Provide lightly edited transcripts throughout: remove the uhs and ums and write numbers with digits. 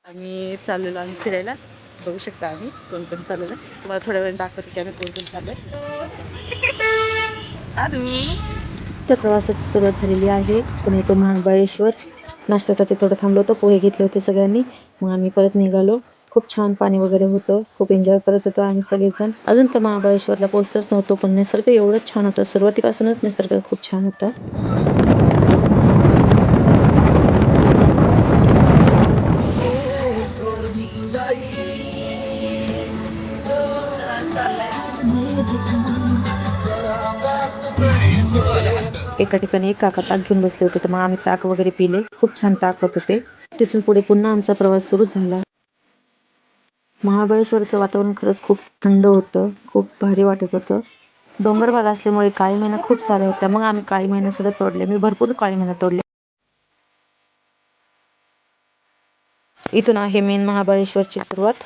आम्ही चाललेलो आम्ही फिरायला. बघू शकता आम्ही कोण कोण चाललेलं. तुम्हाला थोड्या वेळ दाखवते की आम्ही कोण कोण चाललोय. त्या प्रवासाची सुरुवात झालेली आहे. पुणे तो महाबळेश्वर. नाश्त्यासाठी थोडं थांबलो होतो, पोहे घेतले होते सगळ्यांनी. मग आम्ही परत निघालो. खूप छान पाणी वगैरे होतं, खूप एन्जॉय करत होतो आम्ही सगळेजण. अजून तर महाबळेश्वरला पोहोचलोच नव्हतो, पण निसर्ग एवढंच छान होतं. सुरुवातीपासूनच निसर्ग खूप छान होता. एका ठिकाणी एक काका ताक घेऊन बसले होते, तर मग आम्ही ताक वगैरे पिले. खूप छान ताक होतं ते. तिथून पुढे पुन्हा आमचा प्रवास सुरू झाला. महाबळेश्वरचं वातावरण खरंच खूप थंड होतं, खूप भारी वाटत होतं. डोंगर भाग असल्यामुळे काळी मैना खूप साऱ्या होत्या. मग आम्ही काळी मैना सुद्धा तोडले. मी भरपूर काळी मैना तोडले. इथून आहे मेन महाबळेश्वरची सुरुवात.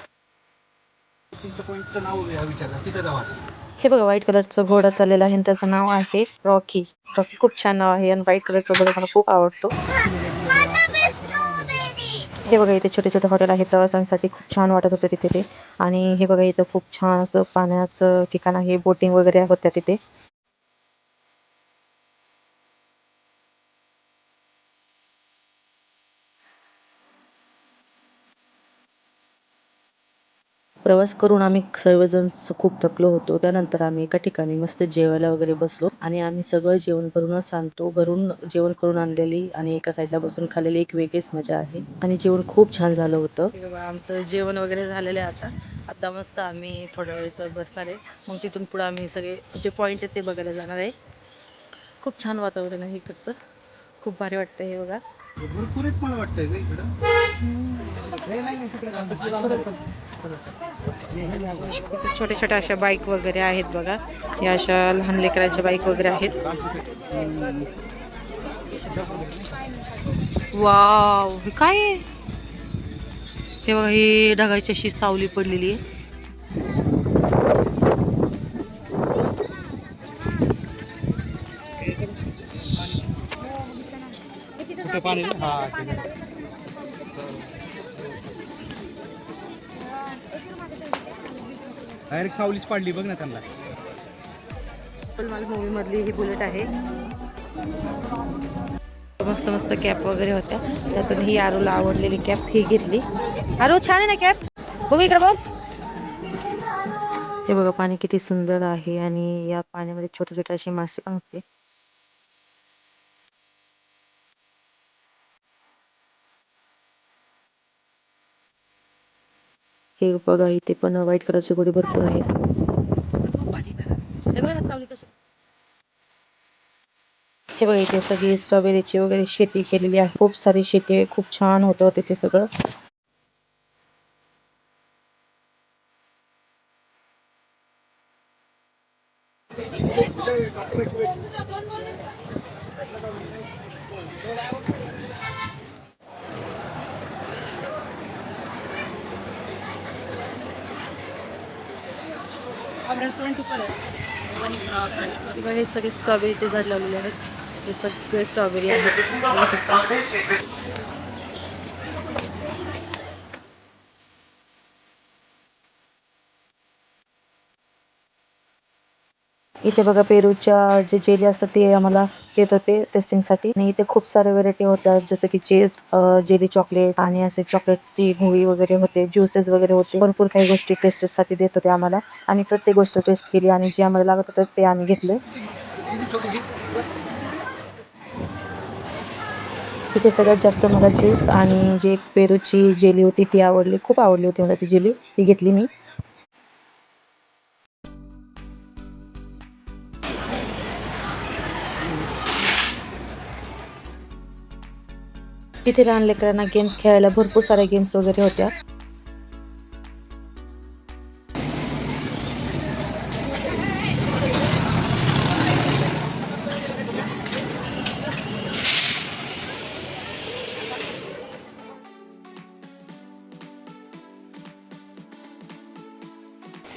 हे बघा, व्हाईट कलरचा घोडा चाललेला आहे आणि त्याचं नाव आहे रॉकी. रॉकी खूप छान नाव आहे आणि व्हाईट कलरचा घोडा मला खूप आवडतो. हे बघा, इथे छोटे छोटे हॉटेल आहे प्रवासांसाठी. खूप छान वाटत होतं तिथे ते. आणि हे बघा, इथं खूप छान असं पाण्याचं ठिकाण आहे. बोटिंग वगैरे होत्या तिथे. प्रवास करून आम्ही सर्वजण खूप थकलो होतो. त्यानंतर आम्ही एका ठिकाणी मस्त जेवायला वगैरे बसलो आणि आम्ही सगळं जेवण करूनच आणतो. घरून जेवण करून आणलेली आणि एका साईडला बसून खाल्लेली एक वेगळीच मजा आहे. आणि जेवण खूप छान झालं होतं. आमचं जेवण वगैरे झालेलं आहे. आता मस्त आम्ही थोड्या वेळ इथं बसणार आहे. मग तिथून पुढे आम्ही सगळे जे पॉईंट आहेत ते बघायला जाणार आहे. खूप छान वातावरण आहे इकडचं. खूप भारी वाटतं हे बघा. भरपूरच मला वाटतंय का इकडं. छोट्या छोट्या अशा बाईक वगैरे आहेत बघा. या अशा लहान लेकरांच्या बाईक वगैरे आहेत. वाव, हे काय आहे? हे बघा, ही ढगाची अशी सावली पडलेली आहे. पाणी डायरेक्ट सावलीच पाडली बघ ना त्यांना. मूवी मधली ही बुलेट आहे. मस्त मस्त कॅप वगैरे होत्या. त्यातून ही आरूला आवडलेली कॅप ही घेतली. आरू, छान आहे ना कॅप? बघू इकडे बघ. हे बघा, पाणी किती सुंदर आहे आणि या पाण्यामध्ये छोटे छोटे असे मासे पण होते. हे बघा, इथे पण व्हाईट कलरचे घोडे भरपूर आहेत. हे बघा, इथे सगळी स्ट्रॉबेरीची वगैरे शेती केलेली आहे. खूप सारी शेती आहे. खूप छान होतं तिथे सगळं. हे सगळे स्ट्रॉबेरीचे झाड लावलेले आहेत. हे सगळे स्ट्रॉबेरी आहेत. इथे बघा, पेरूच्या जे जेली असतात ते आम्हाला देत होते टेस्टिंगसाठी. आणि इथे खूप सारे व्हरायटी होत्या, जसं की जेली चॉकलेट आणि असे चॉकलेटची भुई वगैरे होते, ज्युसेस वगैरे होते. भरपूर काही गोष्टी टेस्टसाठी देत होते आम्हाला आणि प्रत्येक गोष्ट टेस्ट केली आणि जे आम्हाला लागत होतं ते आम्ही घेतले. इथे सगळ्यात जास्त मला ज्यूस आणि जे पेरूची जेली होती ती आवडली. खूप आवडली होती मला ती जेली. ती घेतली मी. तिथे लहान लेकरांना गेम्स खेळायला भरपूर साऱ्या गेम्स वगैरे होत्या.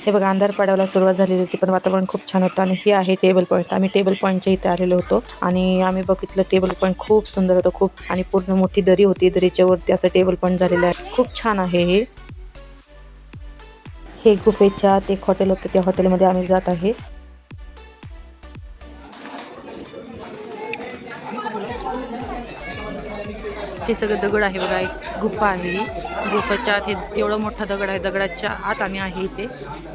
हे बघा अंधार पडायला सुरुवात झालेली होती पण वातावरण खूप छान होतं. आणि हे आहे टेबल पॉईंट. आम्ही टेबल पॉईंटच्या इथे आलेलो होतो आणि आम्ही बघितलं टेबल पॉईंट खूप सुंदर होतं खूप. आणि पूर्ण मोठी दरी होती. दरीच्या वरती असं टेबल पॉईंट झालेलं आहे. खूप छान आहे हे गुफेच्या आत एक हॉटेल होतं. त्या हॉटेलमध्ये आम्ही जात आहे. हे सगळं दगड आहे बघा. एक गुफा आहे ही. गुफेच्या आत हे एवढा मोठा दगड आहे. दगडाच्या आत आम्ही आहे इथे.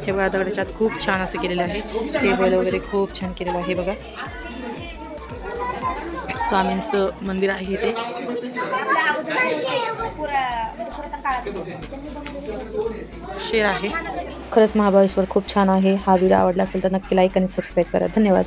हे बघा दगडाच्या आत खूप छान असं केलेलं आहे. टेबल वगैरे खूप छान केलेलं आहे बघा. स्वामींचं मंदिर आहे इथे. शेर आहे. खरंच महाबळेश्वर खूप छान आहे. हा व्हिडिओ आवडला असेल तर नक्की लाईक आणि सबस्क्राईब करा. धन्यवाद.